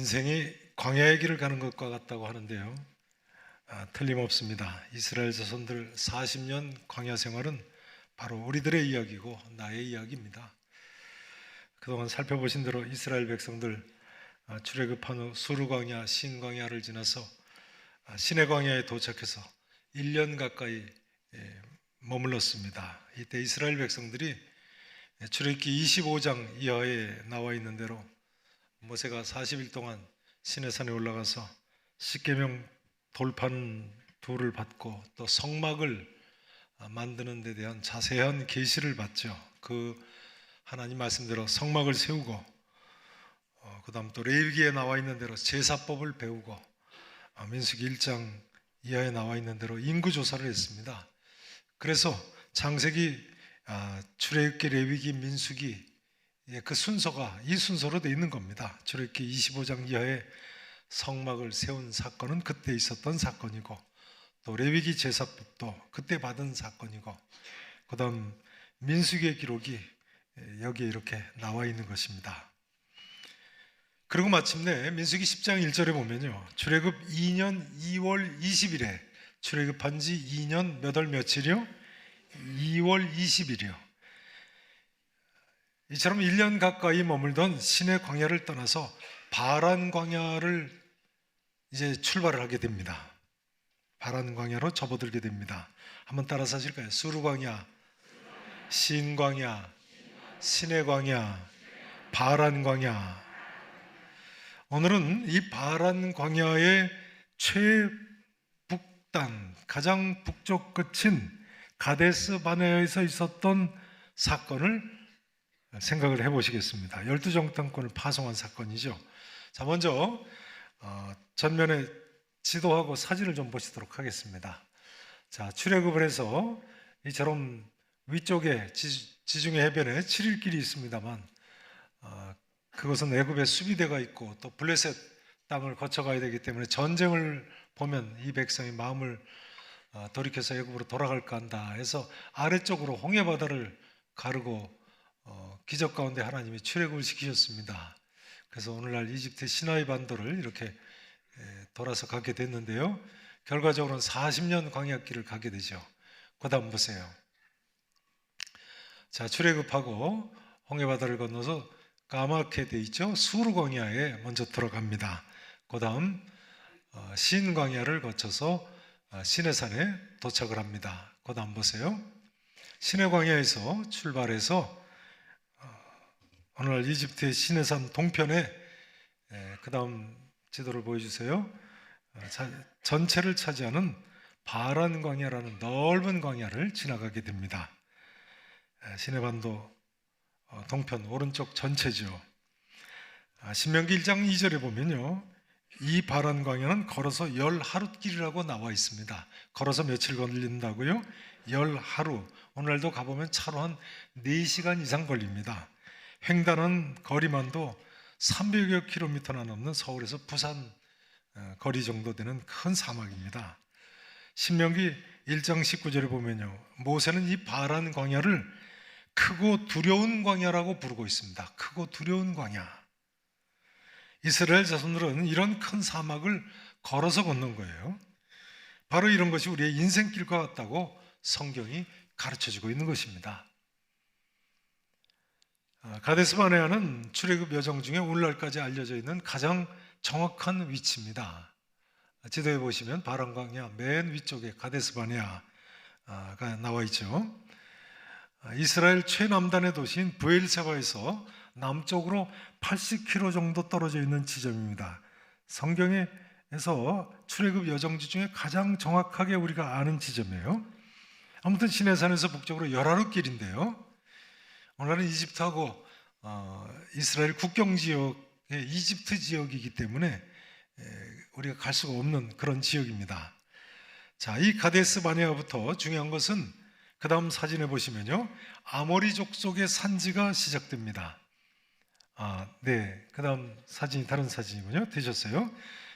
인생이 광야의 길을 가는 것과 같다고 하는데요. 틀림없습니다. 이스라엘 자손들 40년 광야 생활은 바로 우리들의 이야기고 나의 이야기입니다. 그동안 살펴보신 대로 이스라엘 백성들 출애굽한 후 수르 광야, 신 광야를 지나서 시내 광야에 도착해서 1년 가까이 머물렀습니다. 이때 이스라엘 백성들이 출애굽기 25장 이하에 나와 있는 대로 모세가 40일 동안 시내산에 올라가서 십계명 돌판 돌을 받고 또 성막을 만드는 데 대한 자세한 계시를 받죠. 그 하나님 말씀대로 성막을 세우고 그 다음 또 레위기에 나와 있는 대로 제사법을 배우고 민수기 1장 이하에 나와 있는 대로 인구조사를 했습니다. 그래서 창세기, 출애굽기, 레위기, 민수기 그 순서가 이 순서로 되어 있는 겁니다. 출애굽기 25장 이하에 성막을 세운 사건은 그때 있었던 사건이고 또 레위기 제사법도 그때 받은 사건이고 그 다음 민수기의 기록이 여기에 이렇게 나와 있는 것입니다. 그리고 마침내 민수기 10장 1절에 보면요, 출애굽 2년 2월 20일에 출애굽한 지 2년 몇 월 며칠이요? 2월 20일이요. 이처럼 1년 가까이 머물던 시내 광야를 떠나서 바란 광야를 이제 출발을 하게 됩니다. 바란 광야로 접어들게 됩니다. 한번 따라서 하실까요? 수르 광야, 신 광야, 시내 광야, 바란 광야. 오늘은 이 바란 광야의 최북단, 가장 북쪽 끝인 가데스 바네아에서 있었던 사건을 생각을 해보시겠습니다. 12정탐꾼을 파송한 사건이죠. 자, 먼저 전면에 지도하고 사진을 좀 보시도록 하겠습니다. 자, 출애굽을 해서 이처럼 위쪽에 지중해 해변에 7일 길이 있습니다만 그것은 애굽의 수비대가 있고 또 블레셋 땅을 거쳐가야 되기 때문에 전쟁을 보면 이 백성이 마음을 돌이켜서 애굽으로 돌아갈까 한다 해서 아래쪽으로 홍해바다를 가르고 기적 가운데 하나님이 출애굽을 시키셨습니다. 그래서 오늘날 이집트 시나이 반도를 이렇게 돌아서 가게 됐는데요, 결과적으로는 40년 광야길을 가게 되죠. 그 다음 보세요. 자, 출애굽하고 홍해바다를 건너서 까맣게 돼 있죠. 수르 광야에 먼저 들어갑니다. 그 다음 신 광야를 거쳐서 시내산에 도착을 합니다. 그 다음 보세요. 시내 광야에서 출발해서 오늘날 이집트의 시내산 동편에 그 다음 지도를 보여주세요. 전체를 차지하는 바란 광야라는 넓은 광야를 지나가게 됩니다. 시내반도 동편 오른쪽 전체죠. 신명기 1장 2절에 보면요, 이 바란 광야는 걸어서 10하룻길이라고 나와 있습니다. 걸어서 며칠 걸린다고요? 10하루. 오늘날도 가보면 차로 한 4시간 이상 걸립니다. 횡단한 거리만도 300여 킬로미터나 넘는 서울에서 부산 거리 정도 되는 큰 사막입니다. 신명기 1장 19절에 보면요, 모세는 이 바란 광야를 크고 두려운 광야라고 부르고 있습니다. 크고 두려운 광야. 이스라엘 자손들은 이런 큰 사막을 걸어서 걷는 거예요. 바로 이런 것이 우리의 인생길과 같다고 성경이 가르쳐주고 있는 것입니다. 가데스 바네아는 출애굽 여정 중에 오늘날까지 알려져 있는 가장 정확한 위치입니다. 지도에 보시면 바란 광야 맨 위쪽에 가데스 바네아가 나와 있죠. 이스라엘 최남단의 도시인 브엘세바에서 남쪽으로 80km 정도 떨어져 있는 지점입니다. 성경에서 출애굽 여정지 중에 가장 정확하게 우리가 아는 지점이에요. 아무튼 시내산에서 북쪽으로 10하룻길인데요, 오늘은 이집트하고 이스라엘 국경 지역의 이집트 지역이기 때문에 우리가 갈 수가 없는 그런 지역입니다. 자, 이 가데스 바네아부터 중요한 것은 그 다음 사진에 보시면요, 아모리 족속의 산지가 시작됩니다. 네, 그 다음 사진이 다른 사진이군요. 되셨어요?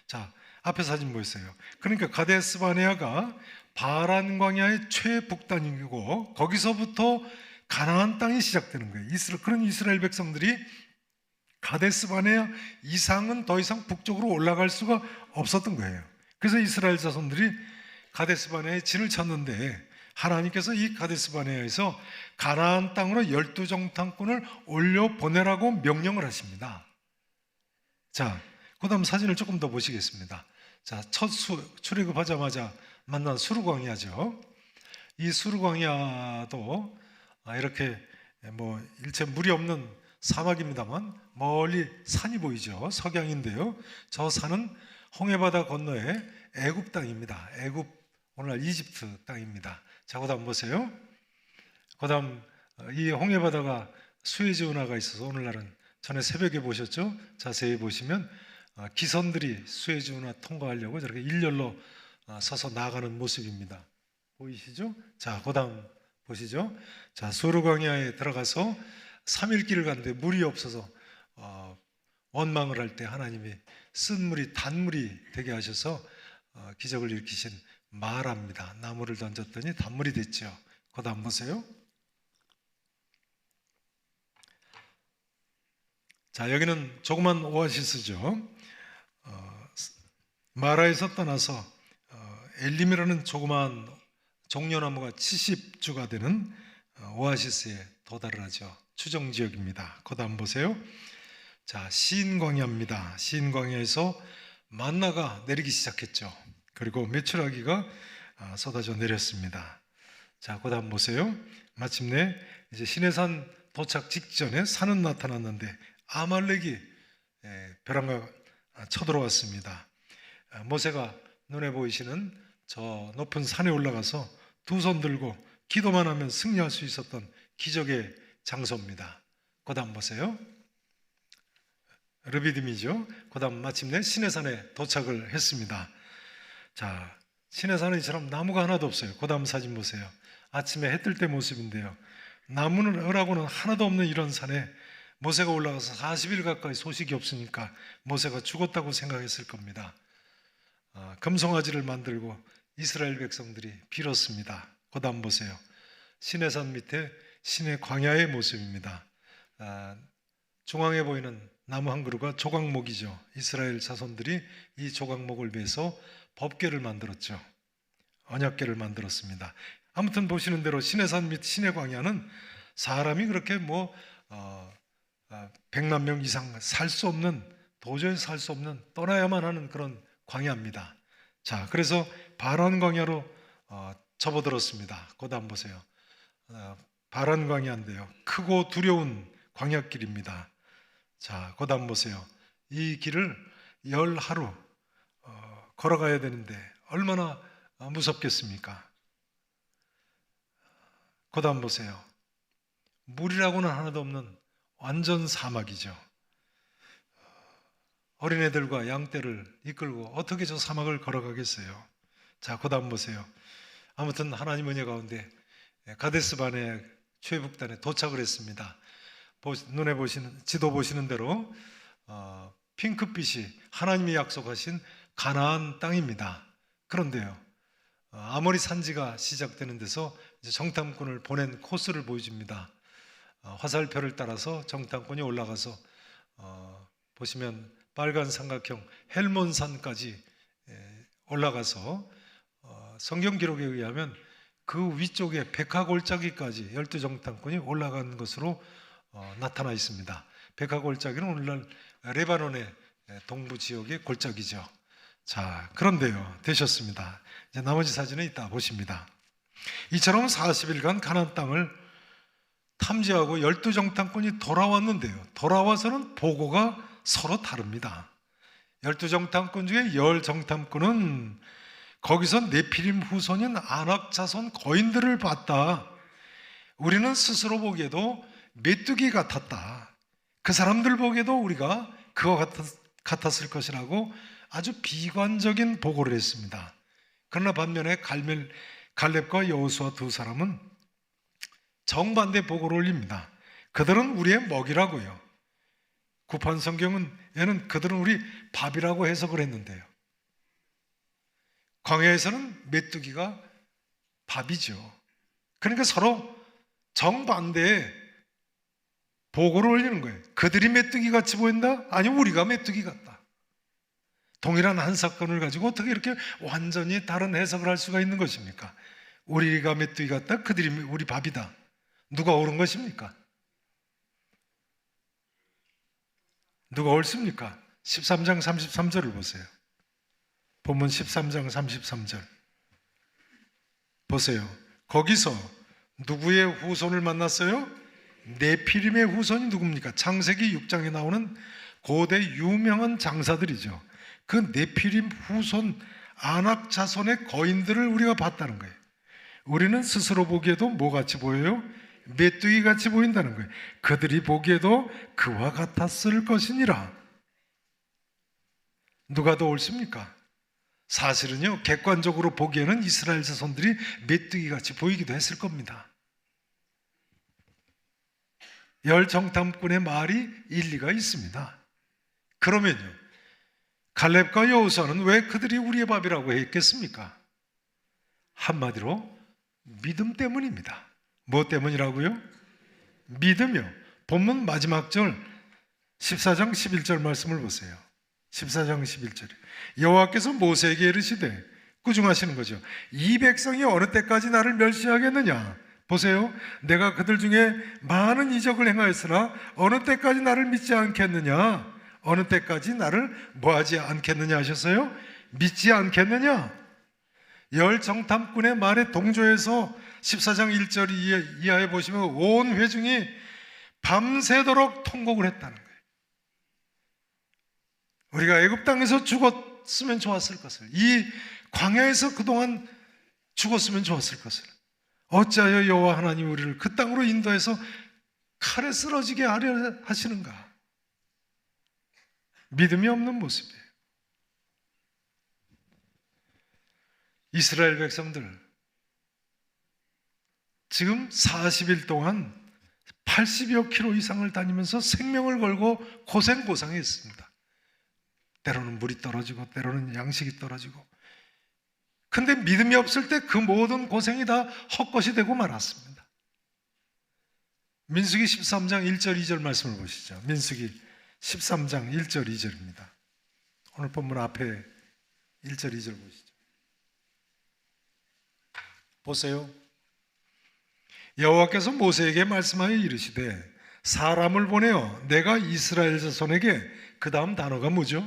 자, 앞에 사진 보였어요. 그러니까 가데스 바네아가 바란 광야의 최북단이고 거기서부터 가나안 땅이 시작되는 거예요. 그런 이스라엘 백성들이 가데스 바네아 이상은 더 이상 북쪽으로 올라갈 수가 없었던 거예요. 그래서 이스라엘 자손들이 가데스 바네아에 진을 쳤는데 하나님께서 이 가데스 바네아에서 가나안 땅으로 12정탐꾼을 올려 보내라고 명령을 하십니다. 자, 그다음 사진을 조금 더 보시겠습니다. 자, 첫 출애굽하자마자 만난 수르광야죠. 이 수르광야도 이렇게 뭐 일체 물이 없는 사막입니다만 멀리 산이 보이죠. 석양인데요. 저 산은 홍해바다 건너에 애굽 땅입니다. 애굽, 오늘날 이집트 땅입니다. 자, 그다음 보세요. 그다음 이 홍해바다가 수에즈 운하가 있어서 오늘날은 전에 새벽에 보셨죠? 자세히 보시면 기선들이 수에즈 운하 통과하려고 저렇게 일렬로 서서 나가는 모습입니다. 보이시죠? 자, 그다음 보시죠. 자, 수르광야에 들어가서 3일 길을 갔는데 물이 없어서 원망을 할 때 하나님이 쓴 물이 단물이 되게 하셔서 기적을 일으키신 마라입니다. 나무를 던졌더니 단물이 됐죠. 그다음 보세요. 자, 여기는 조그만 오아시스죠. 마라에서 떠나서 엘림이라는 조그만 종려나무가 70주가 되는 오아시스에 도달을 하죠. 추정 지역입니다. 그다음 보세요. 자, 시인광야입니다. 시인광야에서 만나가 내리기 시작했죠. 그리고 메추라기가 쏟아져 내렸습니다. 자, 그다음 보세요. 마침내 이제 시내산 도착 직전에 산은 나타났는데 아말렉이 벼랑과 쳐들어왔습니다. 모세가 눈에 보이시는 저 높은 산에 올라가서 두 손 들고 기도만 하면 승리할 수 있었던 기적의 장소입니다. 그 다음 보세요. 르비딤이죠. 그 다음 마침내 시내산에 도착을 했습니다. 자, 시내산은 이처럼 나무가 하나도 없어요. 그 다음 사진 보세요. 아침에 해 뜰 때 모습인데요. 나무는 을하고는 하나도 없는 이런 산에 모세가 올라가서 40일 가까이 소식이 없으니까 모세가 죽었다고 생각했을 겁니다. 금송아지를 만들고 이스라엘 백성들이 빌었습니다. 그 다음 보세요. 시내산 밑에 시내 광야의 모습입니다. 중앙에 보이는 나무 한 그루가 조각목이죠. 이스라엘 자손들이 이 조각목을 베서 법궤를 만들었죠. 언약궤를 만들었습니다. 아무튼 보시는 대로 시내산 및 시내 광야는 사람이 그렇게 뭐 100만 명 이상 살 수 없는, 도저히 살 수 없는, 떠나야만 하는 그런 광야입니다. 자, 그래서 바란 광야로 접어들었습니다. 그 다음 보세요. 바란 광야인데요. 크고 두려운 광야길입니다. 자, 그 다음 보세요. 이 길을 10하루 걸어가야 되는데 얼마나 무섭겠습니까? 그 다음 보세요. 물이라고는 하나도 없는 완전 사막이죠. 어린애들과 양떼를 이끌고 어떻게 저 사막을 걸어가겠어요? 자, 그 다음 보세요. 아무튼 하나님 은혜 가운데 가데스 바네아 최북단에 도착을 했습니다. 눈에 보시는, 지도 보시는 대로 핑크빛이 하나님이 약속하신 가나안 땅입니다. 그런데요, 아모리 산지가 시작되는 데서 이제 정탐꾼을 보낸 코스를 보여줍니다. 화살표를 따라서 정탐꾼이 올라가서 보시면 빨간 삼각형 헬몬산까지 올라가서 성경 기록에 의하면 그 위쪽에 백화골짜기까지 12정탐꾼이 올라간 것으로 나타나 있습니다. 백화골짜기는 오늘날 레바논의 동부 지역의 골짜기죠. 자, 그런데요, 되셨습니다. 이제 나머지 사진은 이따 보십니다. 이처럼 40일간 가나안 땅을 탐지하고 12정탐꾼이 돌아왔는데요, 돌아와서는 보고가 서로 다릅니다. 12정탐꾼 중에 10정탐꾼은 거기서 네피림 후손인 아낙 자손 거인들을 봤다. 우리는 스스로 보기에도 메뚜기 같았다. 그 사람들 보기에도 우리가 그와 같았을 것이라고 아주 비관적인 보고를 했습니다. 그러나 반면에 갈렙과 여호수아 두 사람은 정반대 보고를 올립니다. 그들은 우리의 먹이라고요. 구판 성경에는 그들은 우리 밥이라고 해석을 했는데요, 광야에서는 메뚜기가 밥이죠. 그러니까 서로 정반대의 보고를 올리는 거예요. 그들이 메뚜기 같이 보인다? 아니, 우리가 메뚜기 같다. 동일한 한 사건을 가지고 어떻게 이렇게 완전히 다른 해석을 할 수가 있는 것입니까? 우리가 메뚜기 같다, 그들이 우리 밥이다. 누가 옳은 것입니까? 누가 옳습니까? 13장 33절을 보세요. 본문 13장 33절 보세요. 거기서 누구의 후손을 만났어요? 네피림의 후손이 누굽니까? 창세기 6장에 나오는 고대 유명한 장사들이죠. 그 네피림 후손 아낙 자손의 거인들을 우리가 봤다는 거예요. 우리는 스스로 보기에도 뭐같이 보여요? 메뚜기 같이 보인다는 거예요. 그들이 보기에도 그와 같았을 것이니라. 누가 더 옳습니까? 사실은요, 객관적으로 보기에는 이스라엘 자손들이 메뚜기 같이 보이기도 했을 겁니다. 열 정탐꾼의 말이 일리가 있습니다. 그러면요, 갈렙과 여호수아는 왜 그들이 우리의 밥이라고 했겠습니까? 한마디로 믿음 때문입니다. 뭐 때문이라고요? 믿음이요. 본문 마지막 절 14장 11절 말씀을 보세요. 14장 11절 여호와께서 모세에게 이르시되, 꾸중하시는 거죠. 이 백성이 어느 때까지 나를 멸시하겠느냐? 보세요. 내가 그들 중에 많은 이적을 행하였으나 어느 때까지 나를 믿지 않겠느냐? 어느 때까지 나를 뭐하지 않겠느냐 하셨어요? 믿지 않겠느냐? 열 정탐꾼의 말에 동조해서 14장 1절 이하에 보시면 온 회중이 밤새도록 통곡을 했다는 거예요. 우리가 애굽 땅에서 죽었으면 좋았을 것을, 이 광야에서 그동안 죽었으면 좋았을 것을, 어찌하여 여호와 하나님 우리를 그 땅으로 인도해서 칼에 쓰러지게 하려 하시는가? 믿음이 없는 모습이에요. 이스라엘 백성들 지금 40일 동안 80여 킬로 이상을 다니면서 생명을 걸고 고생했습니다. 때로는 물이 떨어지고 때로는 양식이 떨어지고, 근데 믿음이 없을 때 그 모든 고생이 다 헛것이 되고 말았습니다. 민수기 13장 1절 2절 말씀을 보시죠. 민수기 13장 1절 2절입니다. 오늘 본문 앞에 1절 2절 보시죠. 보세요. 여호와께서 모세에게 말씀하여 이르시되, 사람을 보내어 내가 이스라엘 자손에게, 그 다음 단어가 뭐죠?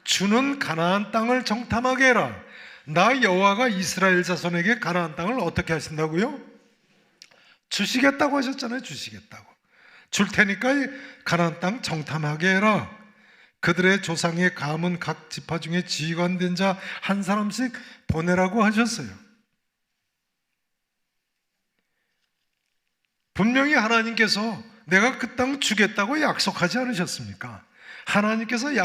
주는 가나안 땅을 정탐하게 해라. 나 여호와가 이스라엘 자손에게 가나안 땅을 어떻게 하신다고요? 주시겠다고 하셨잖아요. 주시겠다고. 줄 테니까 가나안 땅 정탐하게 해라. 그들의 조상의 가문 각 지파 중에 지휘관된 자 한 사람씩 보내라고 하셨어요. 분명히 하나님께서 내가 그 땅 주겠다고 약속하지 않으셨습니까? 하나님께서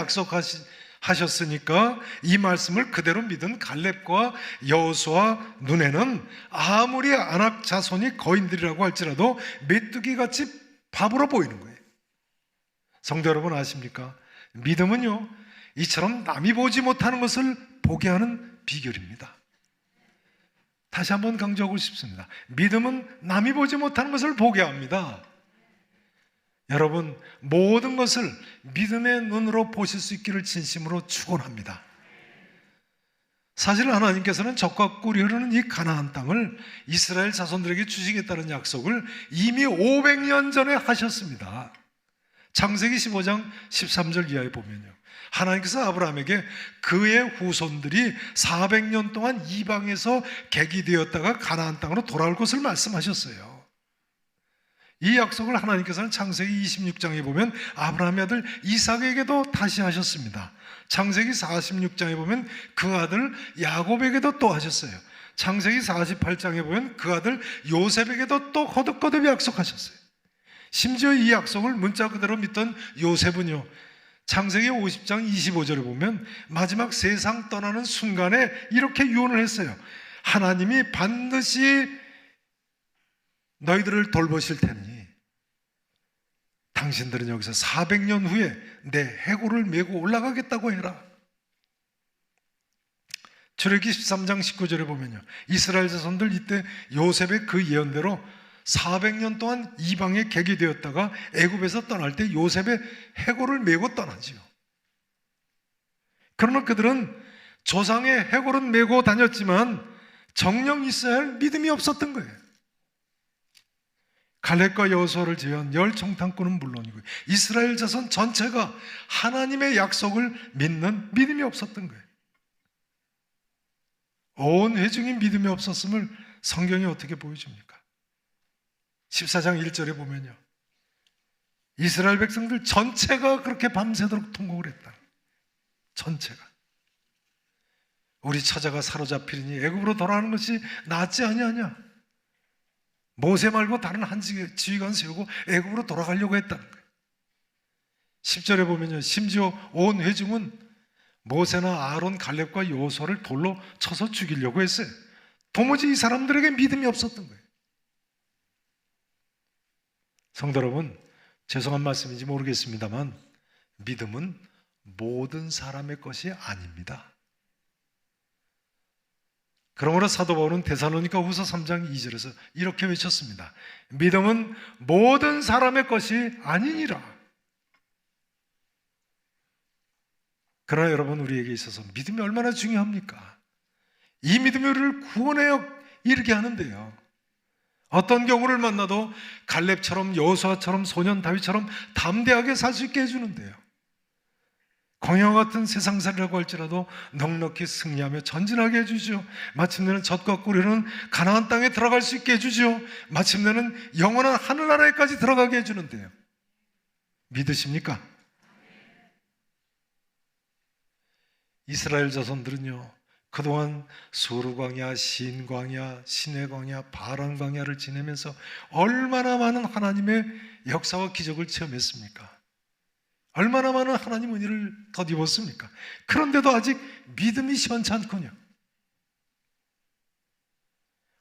약속하셨으니까 이 말씀을 그대로 믿은 갈렙과 여호수아 눈에는 아무리 아낙 자손이 거인들이라고 할지라도 메뚜기같이 바보로 보이는 거예요. 성도 여러분 아십니까? 믿음은요, 이처럼 남이 보지 못하는 것을 보게 하는 비결입니다. 다시 한번 강조하고 싶습니다. 믿음은 남이 보지 못하는 것을 보게 합니다. 여러분, 모든 것을 믿음의 눈으로 보실 수 있기를 진심으로 축원합니다. 사실 하나님께서는 적과 꿀이 흐르는 이 가나안 땅을 이스라엘 자손들에게 주시겠다는 약속을 이미 500년 전에 하셨습니다. 창세기 15장 13절 이하에 보면요, 하나님께서 아브라함에게 그의 후손들이 400년 동안 이방에서 객이 되었다가 가나안 땅으로 돌아올 것을 말씀하셨어요. 이 약속을 하나님께서는 창세기 26장에 보면 아브라함의 아들 이삭에게도 다시 하셨습니다. 창세기 46장에 보면 그 아들 야곱에게도 또 하셨어요. 창세기 48장에 보면 그 아들 요셉에게도 또 거듭거듭 약속하셨어요. 심지어 이 약속을 문자 그대로 믿던 요셉은요, 창세기 50장 25절에 보면 마지막 세상 떠나는 순간에 이렇게 유언을 했어요. 하나님이 반드시 너희들을 돌보실 테니 당신들은 여기서 400년 후에 내 해골을 메고 올라가겠다고 해라. 출애굽기 13장 19절에 보면요, 이스라엘 자손들 이때 요셉의 그 예언대로 400년 동안 이방에 객이 되었다가 애굽에서 떠날 때 요셉의 해골을 메고 떠나지요. 그러나 그들은 조상의 해골은 메고 다녔지만 정령 있어야 할 믿음이 없었던 거예요. 갈렙과 여호수아를 제외한 열 정탐꾼은 물론이고 이스라엘 자손 전체가 하나님의 약속을 믿는 믿음이 없었던 거예요. 온 회중이 믿음이 없었음을 성경이 어떻게 보여줍니까? 14장 1절에 보면요, 이스라엘 백성들 전체가 그렇게 밤새도록 통곡을 했다. 전체가. 우리 처자가 사로잡히리니 애굽으로 돌아가는 것이 낫지 아니하냐. 모세 말고 다른 한 지휘관 세우고 애굽으로 돌아가려고 했다는 거예요. 10절에 보면요, 심지어 온 회중은 모세나 아론, 갈렙과 여호수아를 돌로 쳐서 죽이려고 했어요. 도무지 이 사람들에게 믿음이 없었던 거예요. 성도 여러분, 죄송한 말씀인지 모르겠습니다만 믿음은 모든 사람의 것이 아닙니다. 그러므로 사도 바울은 데살로니가후서 3장 2절에서 이렇게 외쳤습니다. 믿음은 모든 사람의 것이 아니니라. 그러나 여러분, 우리에게 있어서 믿음이 얼마나 중요합니까? 이 믿음이 우리를 구원에 이르게 하는데요, 어떤 경우를 만나도 갈렙처럼 여호수아처럼 소년 다윗처럼 담대하게 살 수 있게 해주는데요, 광야와 같은 세상살이라고 할지라도 넉넉히 승리하며 전진하게 해주죠. 마침내는 젖과 꿀이는 가나안 땅에 들어갈 수 있게 해주죠. 마침내는 영원한 하늘나라에까지 들어가게 해주는데요, 믿으십니까? 이스라엘 자손들은요, 그동안 수르광야, 신광야, 시내광야, 바란광야를 지내면서 얼마나 많은 하나님의 역사와 기적을 체험했습니까? 얼마나 많은 하나님 은혜를 덧입었습니까? 그런데도 아직 믿음이 시원찮군요.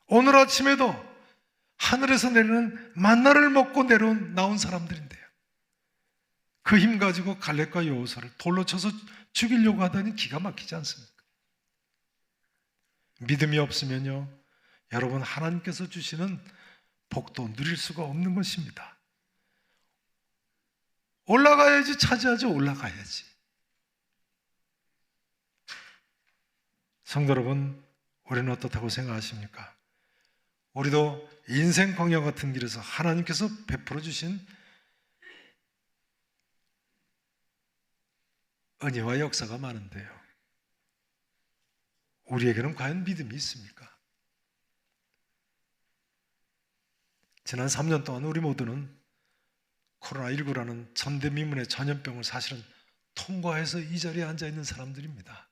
오늘 아침에도 하늘에서 내리는 만나를 먹고 나온 사람들인데요, 그 힘 가지고 갈렙과 여호수아를 돌로 쳐서 죽이려고 하다니 기가 막히지 않습니까? 믿음이 없으면요, 여러분, 하나님께서 주시는 복도 누릴 수가 없는 것입니다. 올라가야지, 차지하죠. 올라가야지. 성도 여러분, 우리는 어떻다고 생각하십니까? 우리도 인생 광야 같은 길에서 하나님께서 베풀어 주신 은혜와 역사가 많은데요, 우리에게는 과연 믿음이 있습니까? 지난 3년 동안 우리 모두는 코로나19라는 전대미문의 전염병을 사실은 통과해서 이 자리에 앉아있는 사람들입니다.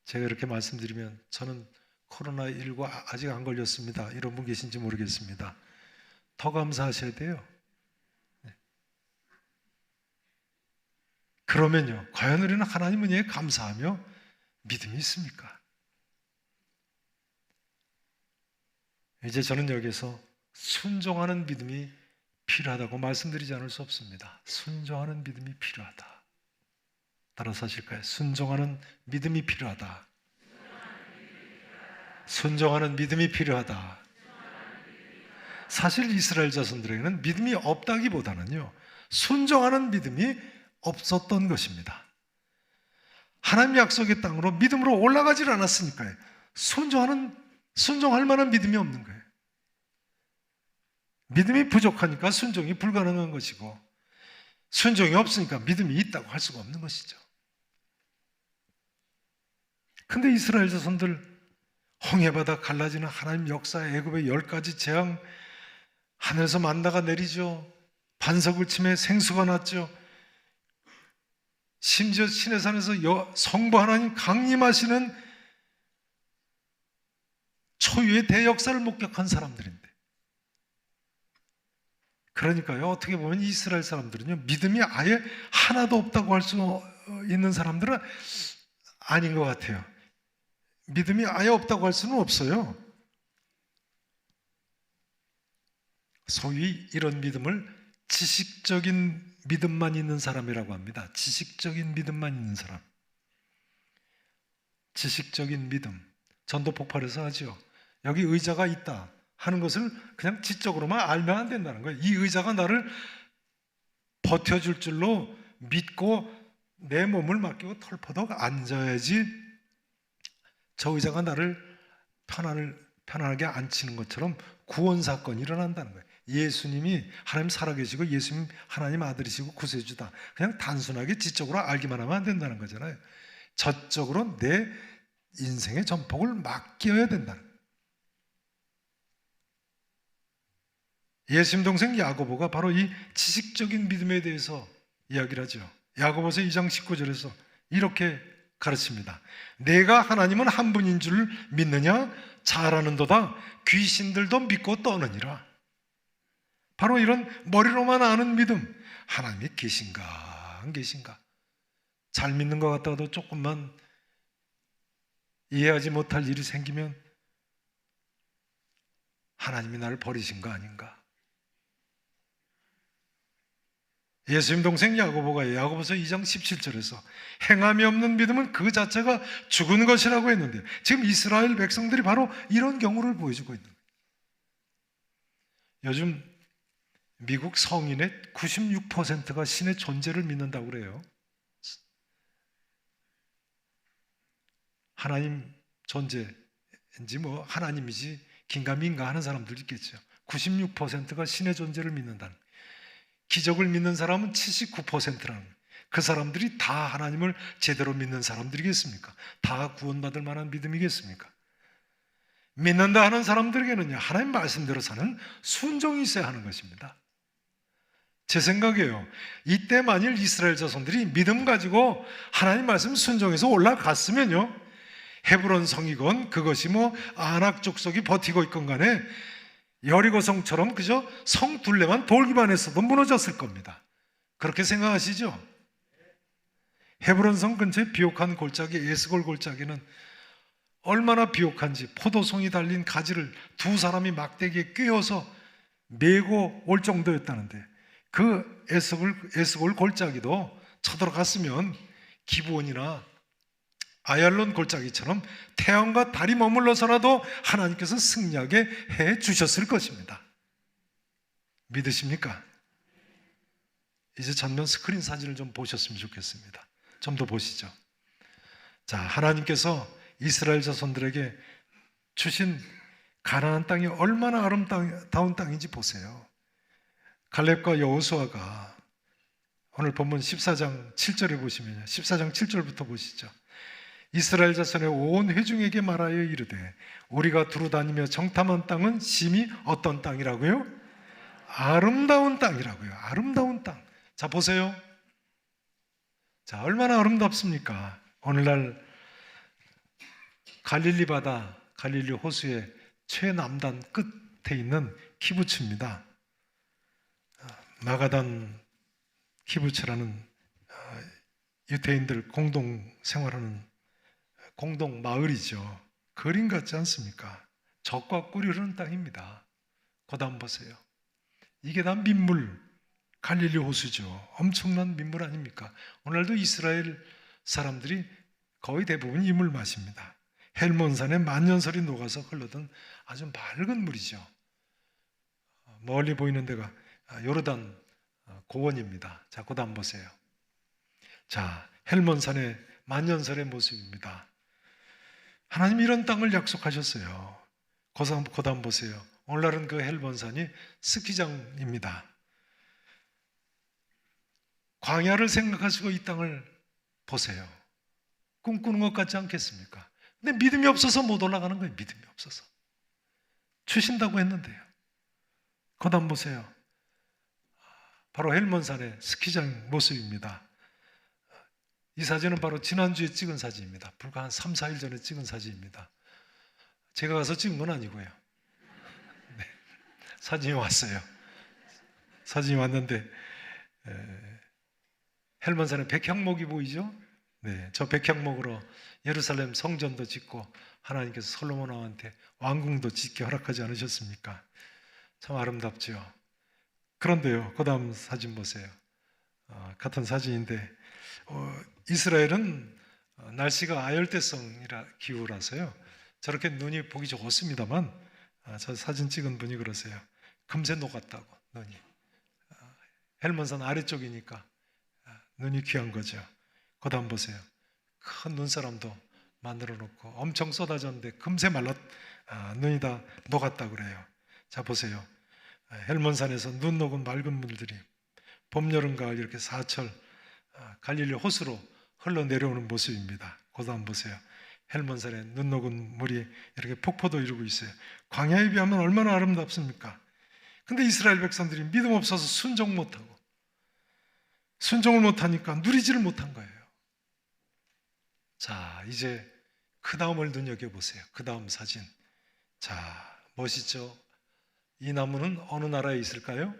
제가 이렇게 말씀드리면 저는 코로나19 아직 안 걸렸습니다, 이런 분 계신지 모르겠습니다. 더 감사하셔야 돼요. 그러면요, 과연 우리는 하나님 은혜에 감사하며 믿음이 있습니까? 이제 저는 여기서 순종하는 믿음이 필요하다고 말씀드리지 않을 수 없습니다. 순종하는 믿음이 필요하다. 따라서 하실까요? 순종하는 믿음이 필요하다. 순종하는 믿음이 필요하다. 사실 이스라엘 자손들에게는 믿음이 없다기보다는요, 순종하는 믿음이 없었던 것입니다. 하나님 약속의 땅으로 믿음으로 올라가질 않았으니까요, 순종할 만한 믿음이 없는 거예요. 믿음이 부족하니까 순종이 불가능한 것이고, 순종이 없으니까 믿음이 있다고 할 수가 없는 것이죠. 근데 이스라엘 자손들, 홍해바다 갈라지는 하나님 역사의 애굽의 10가지 재앙, 하늘에서 만나가 내리죠. 반석을 치매 생수가 났죠. 심지어 시내산에서 성부 하나님 강림하시는 초유의 대역사를 목격한 사람들인데, 그러니까요, 어떻게 보면 이스라엘 사람들은요, 믿음이 아예 하나도 없다고 할 수 있는 사람들은 아닌 것 같아요. 믿음이 아예 없다고 할 수는 없어요. 소위 이런 믿음을 지식적인 믿음만 있는 사람이라고 합니다. 지식적인 믿음만 있는 사람. 지식적인 믿음. 전도 폭발해서 하죠. 여기 의자가 있다 하는 것을 그냥 지적으로만 알면 안 된다는 거예요. 이 의자가 나를 버텨줄 줄로 믿고 내 몸을 맡기고 털퍼덕 앉아야지 저 의자가 나를 편안하게 앉히는 것처럼 구원 사건이 일어난다는 거예요. 예수님이 하나님 살아계시고 예수님 하나님 아들이시고 구세주다. 그냥 단순하게 지적으로 알기만 하면 안 된다는 거잖아요. 저쪽으로 내 인생의 전폭을 맡겨야 된다는 거예요. 예수님 동생 야고보가 바로 이 지식적인 믿음에 대해서 이야기를 하죠. 야고보서 2장 19절에서 이렇게 가르칩니다. 내가 하나님은 한 분인 줄 믿느냐? 잘 아는도다. 귀신들도 믿고 떠느니라. 바로 이런 머리로만 아는 믿음, 하나님이 계신가 안 계신가, 잘 믿는 것 같다가도 조금만 이해하지 못할 일이 생기면 하나님이 나를 버리신 거 아닌가. 예수님 동생 야고보가 야고보서 2장 17절에서 행함이 없는 믿음은 그 자체가 죽은 것이라고 했는데, 지금 이스라엘 백성들이 바로 이런 경우를 보여주고 있는 거예요. 요즘 미국 성인의 96%가 신의 존재를 믿는다고 그래요. 하나님 존재인지 뭐 하나님이지 긴가민가 하는 사람들 있겠죠. 96%가 신의 존재를 믿는다는 거예요. 기적을 믿는 사람은 79%라는 거예요. 그 사람들이 다 하나님을 제대로 믿는 사람들이겠습니까? 다 구원받을 만한 믿음이겠습니까? 믿는다 하는 사람들에게는요, 하나님 말씀대로 사는 순종이 있어야 하는 것입니다. 제 생각이에요. 이때 만일 이스라엘 자손들이 믿음 가지고 하나님 말씀 순종해서 올라갔으면요, 헤브론 성이건 그것이 뭐 아낙 족속이 버티고 있건 간에 여리고 성처럼 그저 성 둘레만 돌기만 했어도 무너졌을 겁니다. 그렇게 생각하시죠? 헤브론 성 근처에 비옥한 골짜기 에스골 골짜기는 얼마나 비옥한지 포도송이 달린 가지를 두 사람이 막대기에 꿰어서 메고 올 정도였다는데, 그 에스골 골짜기도 쳐들어갔으면 기브온이나 아얄론 골짜기처럼 태양과 달이 머물러서라도 하나님께서 승리하게 해 주셨을 것입니다. 믿으십니까? 이제 전면 스크린 사진을 좀 보셨으면 좋겠습니다. 좀 더 보시죠. 자, 하나님께서 이스라엘 자손들에게 주신 가나안 땅이 얼마나 아름다운 땅인지 보세요. 갈렙과 여호수아가 오늘 본문 14장 7절에 보시면요, 14장 7절부터 보시죠. 이스라엘 자손의 온 회중에게 말하여 이르되 우리가 두루다니며 정탐한 땅은 심히 어떤 땅이라고요? 아름다운 땅이라고요. 아름다운 땅. 자, 보세요. 자, 얼마나 아름답습니까? 오늘날 갈릴리 바다, 갈릴리 호수의 최남단 끝에 있는 키부츠입니다. 마가단 키부츠라는 유대인들 공동 생활하는 공동 마을이죠. 그림 같지 않습니까? 젖과 꿀이 흐르는 땅입니다. 거다 보세요. 이게 다 민물, 갈릴리 호수죠. 엄청난 민물 아닙니까? 오늘도 이스라엘 사람들이 거의 대부분 이 물 마십니다. 헬몬산에 만년설이 녹아서 흘러든 아주 맑은 물이죠. 멀리 보이는 데가 요르단 고원입니다. 자, 거다 보세요. 자, 헬몬산의 만년설의 모습입니다. 하나님이 이런 땅을 약속하셨어요. 거다 보세요. 오늘날은 그 헬몬산이 스키장입니다. 광야를 생각하시고 이 땅을 보세요. 꿈꾸는 것 같지 않겠습니까? 근데 믿음이 없어서 못 올라가는 거예요. 믿음이 없어서. 주신다고 했는데요. 거다 보세요. 바로 헬몬산의 스키장 모습입니다. 이 사진은 바로 지난주에 찍은 사진입니다. 불과 한 3, 4일 전에 찍은 사진입니다. 제가 가서 찍은 건 아니고요. 네, 사진이 왔어요. 사진이 왔는데 헬몬산에 백향목이 보이죠? 네, 저 백향목으로 예루살렘 성전도 짓고 하나님께서 솔로몬 왕한테 왕궁도 짓게 허락하지 않으셨습니까? 참 아름답죠. 그런데요, 그 다음 사진 보세요. 같은 사진인데 이스라엘은 날씨가 아열대성 기후라서요, 저렇게 눈이 보기 좋습니다만 저 사진 찍은 분이 그러세요. 금세 녹았다고 눈이. 헬몬산 아래쪽이니까 눈이 귀한 거죠. 그 다음 보세요. 큰 눈사람도 만들어 놓고 엄청 쏟아졌는데 금세 눈이 다 녹았다고 그래요. 자 보세요. 헬몬산에서 눈 녹은 맑은 물들이 봄, 여름, 가을 이렇게 사철 갈릴리 호수로 흘러내려오는 모습입니다. 그 다음 보세요. 헬몬산에 눈 녹은 물이 이렇게 폭포도 이루고 있어요. 광야에 비하면 얼마나 아름답습니까? 근데 이스라엘 백성들이 믿음 없어서 순종을 못하니까 누리지를 못한 거예요. 자, 이제 그 다음을 눈여겨보세요. 그 다음 사진. 자, 멋있죠? 이 나무는 어느 나라에 있을까요?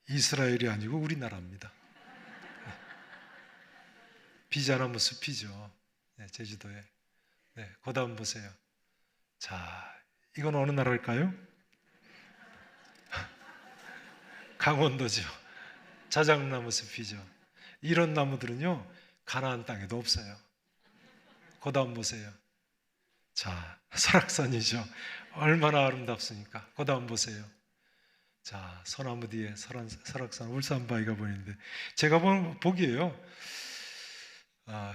이스라엘이 아니고 우리나라입니다. 비자나무 숲이죠. 네, 제주도에. 네, 그 다음 보세요. 자, 이건 어느 나라일까요? 강원도죠. 자작나무 숲이죠. 이런 나무들은요, 가나안 땅에도 없어요. 그 다음 보세요. 자, 설악산이죠. 얼마나 아름답습니까? 그 다음 보세요. 자, 소나무 뒤에 설악산 울산바위가 보이는데, 제가 보기에요,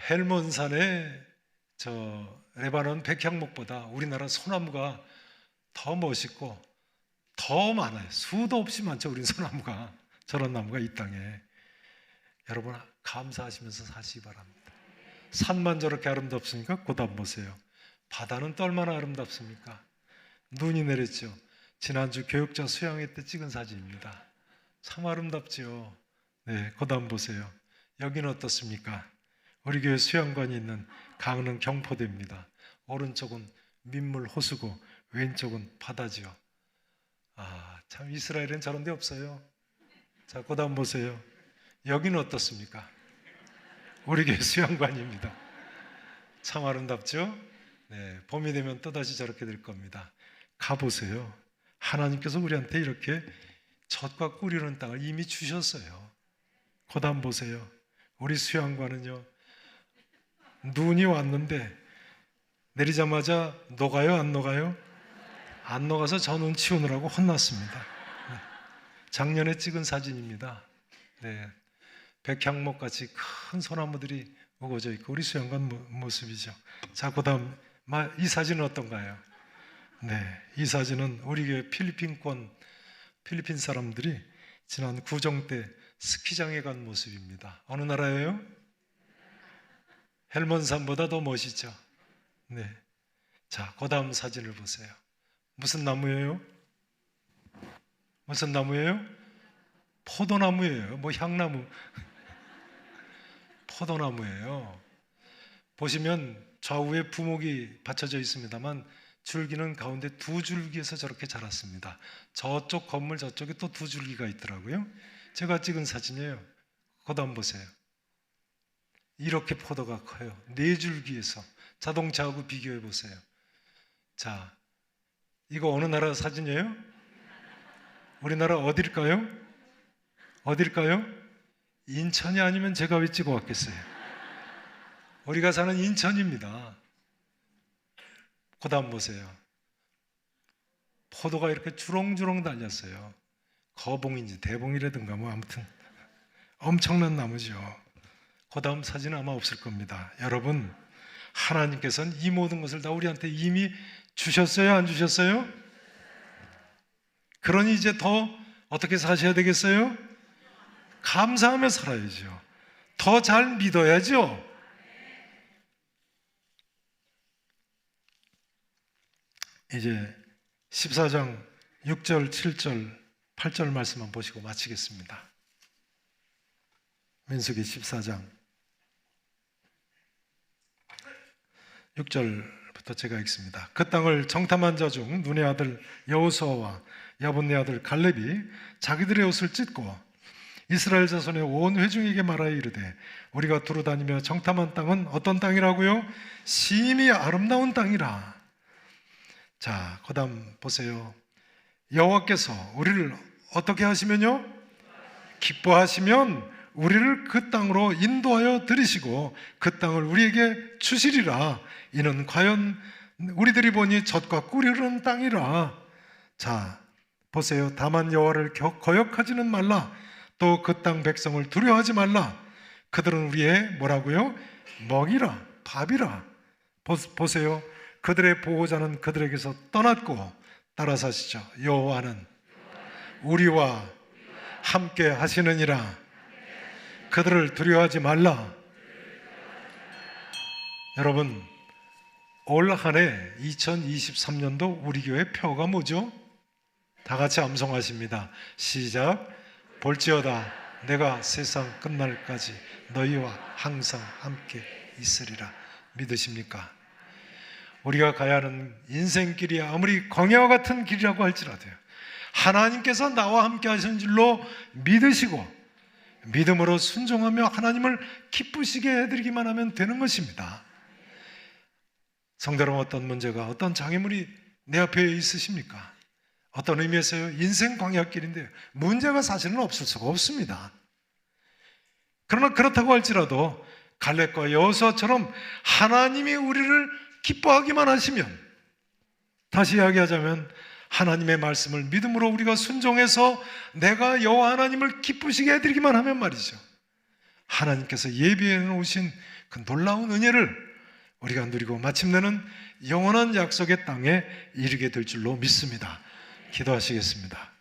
헬몬산의 저 레바논 백향목보다 우리나라 소나무가 더 멋있고 더 많아요. 수도 없이 많죠. 우리 소나무가. 저런 나무가 이 땅에. 여러분 감사하시면서 사시기 바랍니다. 산만 저렇게 아름답습니까? 그 다음 보세요. 바다는 또 얼마나 아름답습니까? 눈이 내렸죠. 지난주 교육자 수양회 때 찍은 사진입니다. 참 아름답죠. 네, 그 다음 보세요. 여기는 어떻습니까? 우리 교회 수양관이 있는 강릉 경포대입니다. 오른쪽은 민물 호수고 왼쪽은 바다지요. 참 이스라엘은 저런 데 없어요. 자, 그 다음 보세요. 여기는 어떻습니까? 우리 교회 수양관입니다. 참 아름답죠? 네, 봄이 되면 또다시 저렇게 될 겁니다. 가보세요. 하나님께서 우리한테 이렇게 젖과 꿀이는 땅을 이미 주셨어요. 그 다음 보세요. 우리 수양관은요, 눈이 왔는데 내리자마자 녹아요, 안 녹아요? 안 녹아서 저 눈 치우느라고 혼났습니다. 네. 작년에 찍은 사진입니다. 네. 백향목같이 큰 소나무들이 우거져 있고 우리 수양관 모습이죠. 자, 그 다음 이 사진은 어떤가요? 네, 이 사진은 우리 교회 필리핀 사람들이 지난 구정 때 스키장에 간 모습입니다. 어느 나라예요? 헬몬산보다 더 멋있죠. 네. 자, 그 다음 사진을 보세요. 무슨 나무예요? 무슨 나무예요? 포도나무예요. 뭐 향나무. 포도나무예요. 보시면 좌우에 부목이 받쳐져 있습니다만 줄기는 가운데 두 줄기에서 저렇게 자랐습니다. 저쪽 건물 저쪽에 또 두 줄기가 있더라고요. 제가 찍은 사진이에요. 그 다음 보세요. 이렇게 포도가 커요. 네 줄기에서. 자동차하고 비교해 보세요. 자, 이거 어느 나라 사진이에요? 우리나라 어딜까요? 어딜까요? 인천이 아니면 제가 왜 찍어 왔겠어요? 우리가 사는 인천입니다. 그 다음 보세요. 포도가 이렇게 주렁주렁 달렸어요. 거봉인지 대봉이라든가 뭐 아무튼 엄청난 나무죠. 그 다음 사진은 아마 없을 겁니다. 여러분, 하나님께서는 이 모든 것을 다 우리한테 이미 주셨어요? 안 주셨어요? 그러니 이제 더 어떻게 사셔야 되겠어요? 감사하며 살아야죠. 더 잘 믿어야죠. 이제 14장 6절, 7절, 8절 말씀만 보시고 마치겠습니다. 민수기 14장 6절부터 제가 읽습니다. 그 땅을 정탐한 자 중 눈의 아들 여호수아와 야분네 아들 갈렙이 자기들의 옷을 찢고 이스라엘 자손의 온 회중에게 말하여 이르되 우리가 두루 다니며 정탐한 땅은 어떤 땅이라고요? 심히 아름다운 땅이라. 자, 그 다음 보세요. 여호와께서 우리를 어떻게 하시면요? 기뻐하시면 우리를 그 땅으로 인도하여 들이시고 그 땅을 우리에게 주시리라. 이는 과연 우리들이 보니 젖과 꿀이 흐르는 땅이라. 자, 보세요. 다만 여호와를 거역하지는 말라. 또 그 땅 백성을 두려워하지 말라. 그들은 우리의 뭐라고요? 먹이라, 밥이라. 보세요. 그들의 보호자는 그들에게서 떠났고, 따라서 하시죠. 여호와는 우리와 함께 하시느니라. 그들을 두려워하지 말라. 여러분, 올 한해 2023년도 우리 교회 표가 뭐죠? 다 같이 암송하십니다. 시작. 볼지어다 내가 세상 끝날까지 너희와 항상 함께 있으리라. 믿으십니까? 우리가 가야 하는 인생길이 아무리 광야와 같은 길이라고 할지라도요, 하나님께서 나와 함께 하시는 줄로 믿으시고 믿음으로 순종하며 하나님을 기쁘시게 해드리기만 하면 되는 것입니다. 성도 여러분, 어떤 문제가, 어떤 장애물이 내 앞에 있으십니까? 어떤 의미에서요, 인생 광야길인데요, 문제가 사실은 없을 수가 없습니다. 그러나 그렇다고 할지라도 갈렙과 여호수아처럼 하나님이 우리를 기뻐하기만 하시면, 다시 이야기하자면 하나님의 말씀을 믿음으로 우리가 순종해서 내가 여호와 하나님을 기쁘시게 해드리기만 하면 말이죠, 하나님께서 예비해 놓으신 그 놀라운 은혜를 우리가 누리고 마침내는 영원한 약속의 땅에 이르게 될 줄로 믿습니다. 기도하시겠습니다.